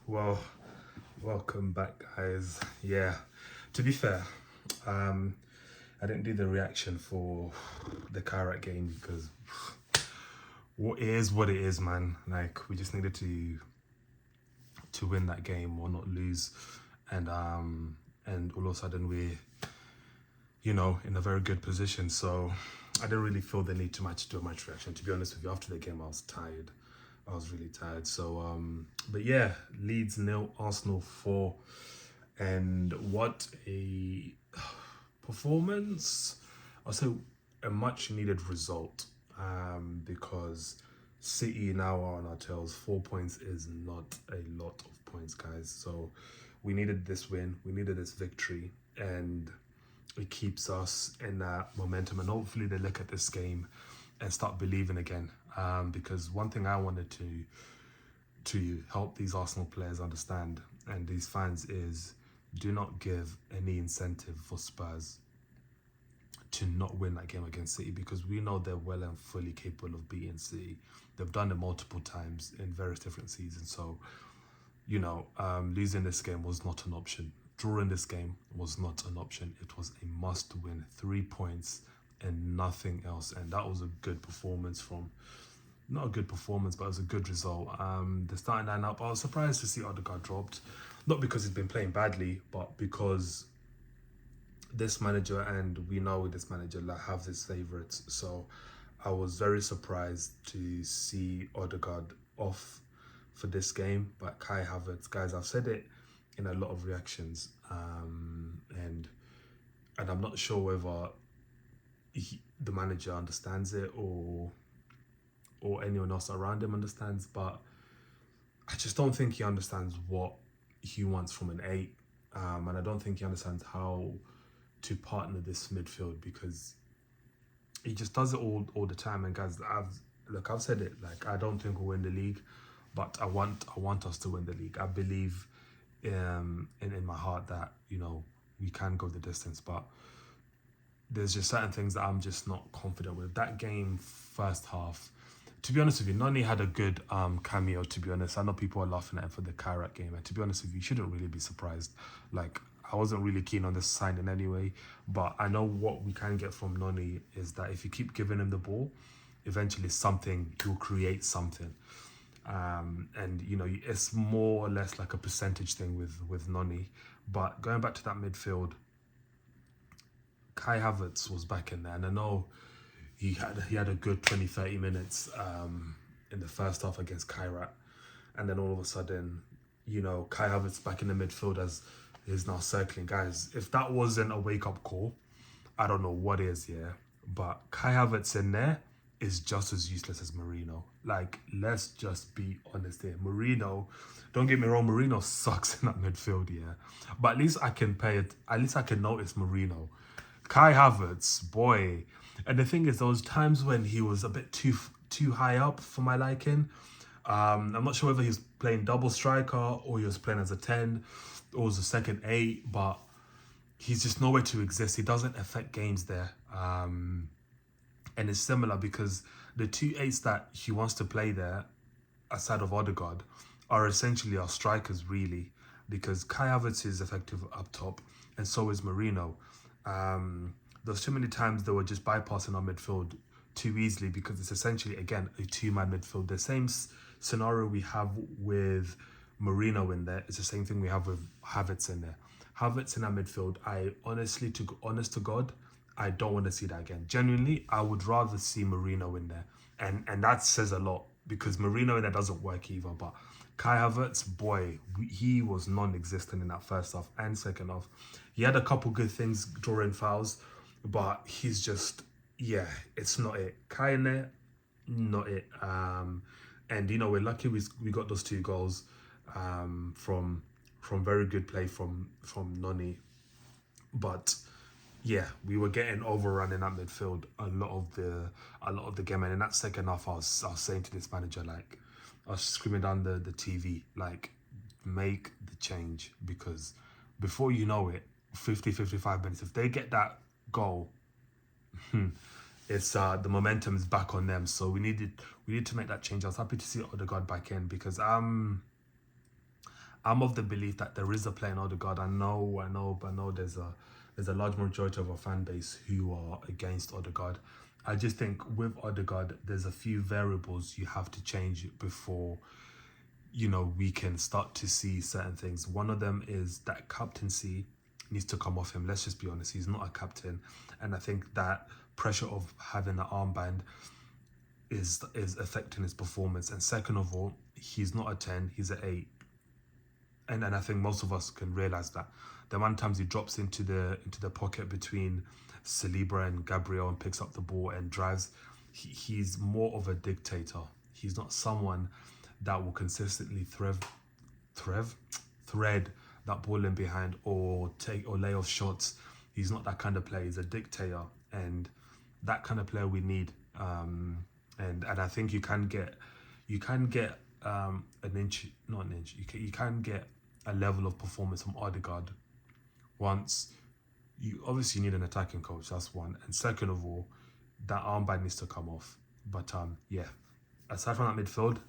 Well, welcome back, guys. Yeah, to be fair, um, I didn't do the reaction for the Kyrat game because what it is, man. Like we just needed to win that game or not lose, and all of a sudden we're in a very good position. So I didn't really feel the need to do a match reaction. To be honest with you, after the game, I was tired. I was really tired. So, but yeah, Leeds 0, Arsenal 4, and what a performance! Also, a much needed result, because City now are on our tails. 4 points is not a lot of points, guys. So we needed this win. We needed this victory, and it keeps us in that momentum. And hopefully they look at this game and start believing again. Because one thing I wanted to help these Arsenal players understand and these fans is do not give any incentive for Spurs to not win that game against City, because we know they're well and fully capable of beating City. They've done it multiple times in various different seasons. So, losing this game was not an option. Drawing this game was not an option. It was a must win. 3 points and nothing else. And that was a good performance from, not a good performance, but it was a good result. The starting lineup, I was surprised to see Odegaard dropped. Not because he's been playing badly, but because this manager, and we know this manager have his favourites. So I was very surprised to see Odegaard off for this game. But Kai Havertz, guys, I've said it in a lot of reactions, and I'm not sure whether the manager understands it or anyone else around him understands, but I just don't think he understands what he wants from an 8, and I don't think he understands how to partner this midfield, because he just does it all the time. And guys, I've said it, like, I don't think we'll win the league, but I want us to win the league. I believe in my heart that we can go the distance, but there's just certain things that I'm just not confident with. That game, first half, to be honest with you, Nani had a good cameo, to be honest. I know people are laughing at him for the Kyrat game, and to be honest with you, you shouldn't really be surprised. Like, I wasn't really keen on this signing anyway, but I know what we can get from Nani is that if you keep giving him the ball, eventually he'll create something. And it's more or less like a percentage thing with Nani. But going back to that midfield, Kai Havertz was back in there, and I know he had a good 20-30 minutes in the first half against Kyrat, and then all of a sudden, Kai Havertz back in the midfield as is now circling. Guys, if that wasn't a wake-up call, I don't know what is, yeah. But Kai Havertz in there is just as useless as Marino. Like, let's just be honest here. Marino, don't get me wrong, Marino sucks in that midfield, yeah. But at least I can notice Marino. Kai Havertz, boy. And the thing is, those times when he was a bit too high up for my liking. I'm not sure whether he was playing double striker or he was playing as a 10 or was a second 8, but he's just nowhere to exist. He doesn't affect games there. And it's similar because the 2 8s that he wants to play there, aside of Odegaard, are essentially our strikers, really, because Kai Havertz is effective up top, and so is Marino. There's too many times they were just bypassing our midfield too easily, because it's essentially, again, a 2-man midfield. The same scenario we have with Marino in there is the same thing we have with Havertz in there. Havertz in our midfield, honest to God, I don't want to see that again. Genuinely, I would rather see Marino in there. And that says a lot, because Marino in there doesn't work either. But Kai Havertz, boy, he was non-existent in that first half and second half. He had a couple good things drawing fouls, but he's just, it's not it. Kai in there, not it. And we're lucky we got those 2 goals from very good play from Noni. But yeah, we were getting overrun in that midfield a lot of the game. And in that second half, I was saying to this manager, like, I was screaming down the TV, like, make the change, because before you know it, 55 minutes, if they get that goal, it's the momentum is back on them. So we need to make that change. I was happy to see Odegaard back in, because I'm I'm of the belief that there is a player in Odegaard. I know there's a large majority of our fan base who are against Odegaard. I just think with Odegaard, there's a few variables you have to change before, you know, we can start to see certain things. One of them is that captaincy needs to come off him. Let's just be honest, he's not a captain. And I think that pressure of having an armband is affecting his performance. And second of all, he's not a 10, he's an 8. And I think most of us can realize that. The amount of times he drops into the pocket between Saliba and Gabriel and picks up the ball and drives, he's more of a dictator. He's not someone that will consistently thread that ball in behind or take or lay off shots. He's not that kind of player. He's a dictator, and that kind of player we need. And I think you can get an inch, not an inch. You can get a level of performance from Odegaard once you obviously need an attacking coach. That's one, and second of all, that armband needs to come off. But yeah, aside from that midfield,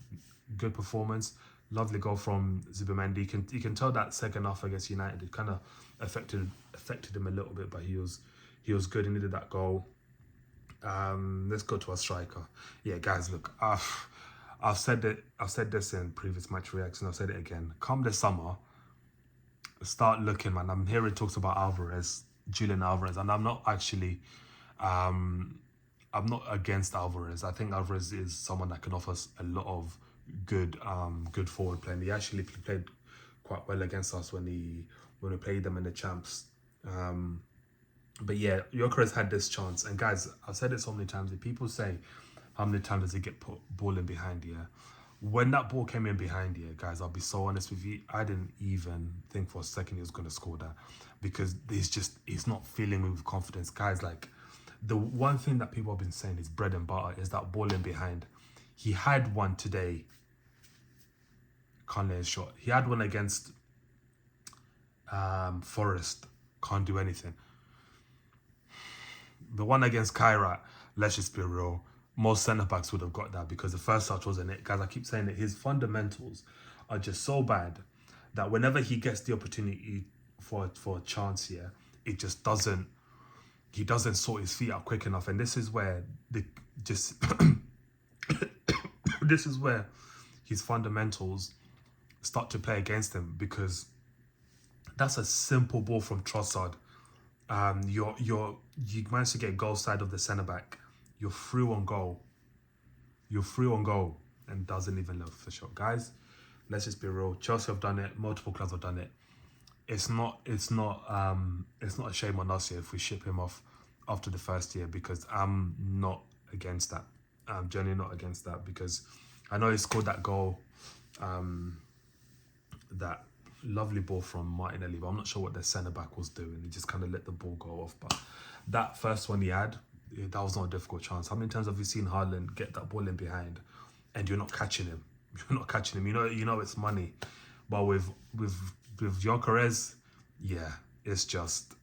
good performance. Lovely goal from Zubimendi. You can tell that second half against United, it kind of affected him a little bit, but he was good. He needed that goal. Let's go to our striker. Yeah, guys, look, I've said this in previous match reactions. I've said it again. Come this summer, start looking, man. I'm hearing talks about Julian Alvarez, and I'm not actually, I'm not against Alvarez. I think Alvarez is someone that can offer us a lot of good forward play. And he actually played quite well against us when we played them in the champs. But yeah, Gyökeres had this chance, and guys, I've said it so many times. If people say, how many times does he get put ball in behind here? When that ball came in behind here, guys, I'll be so honest with you, I didn't even think for a second he was going to score that, because he's not feeling me with confidence. Guys, like, the one thing that people have been saying is bread and butter is that ball in behind. He had one today, can't lay a shot. He had one against Forest, can't do anything. The one against Kairat, let's just be real, most centre-backs would have got that, because the first touch wasn't it. Guys, I keep saying that his fundamentals are just so bad that whenever he gets the opportunity for a chance here, it just doesn't, he doesn't sort his feet out quick enough. And this is where this is where his fundamentals start to play against him, because that's a simple ball from Trossard. You managed to get goal side of the centre back. You're through on goal. And doesn't even look for shot. Guys, let's just be real. Chelsea have done it. Multiple clubs have done it. It's not a shame on us here if we ship him off after the first year, because I'm not against that. I'm genuinely not against that, because I know he scored that goal, that lovely ball from Martinelli, but I'm not sure what their centre-back was doing. He just kind of let the ball go off. But that first one he had, that was not a difficult chance. How many times have you seen Haaland get that ball in behind and you're not catching him? You're not catching him. You know it's money. But with Gyökeres, yeah, it's just,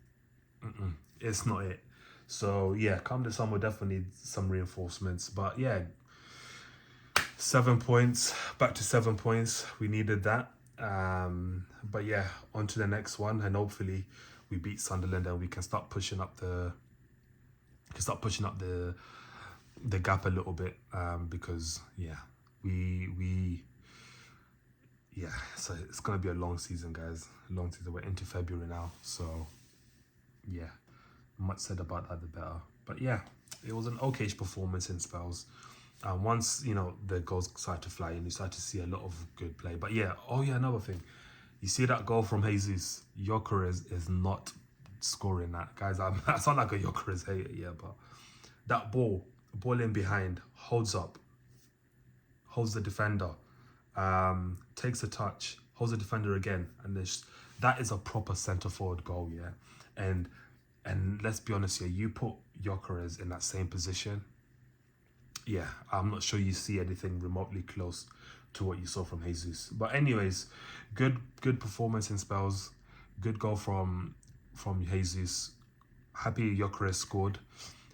it's not it. So yeah, come this summer, definitely need some reinforcements. But yeah, 7 points, back to 7 points. We needed that. But yeah, on to the next one, and hopefully we beat Sunderland and we can start pushing up the gap a little bit, because yeah, so it's gonna be a long season, guys. Long season. We're into February now, so yeah, much said about that the better. But yeah, it was an okayish performance in spells. Once, you know, the goals started to fly and you start to see a lot of good play. But yeah, another thing. You see that goal from Jesus, Gyökeres is not scoring that. Guys, I sound like a Gyökeres hater, yeah, but that ball in behind, holds up, holds the defender, takes a touch, holds the defender again, and that is a proper centre-forward goal, yeah. And let's be honest here, you put Gyökeres in that same position, yeah, I'm not sure you see anything remotely close to what you saw from Jesus. But anyways, good performance in spells, good goal from Jesus. Happy Gyökeres scored,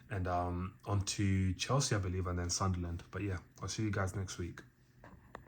and on to Chelsea, I believe, and then Sunderland. But yeah, I'll see you guys next week.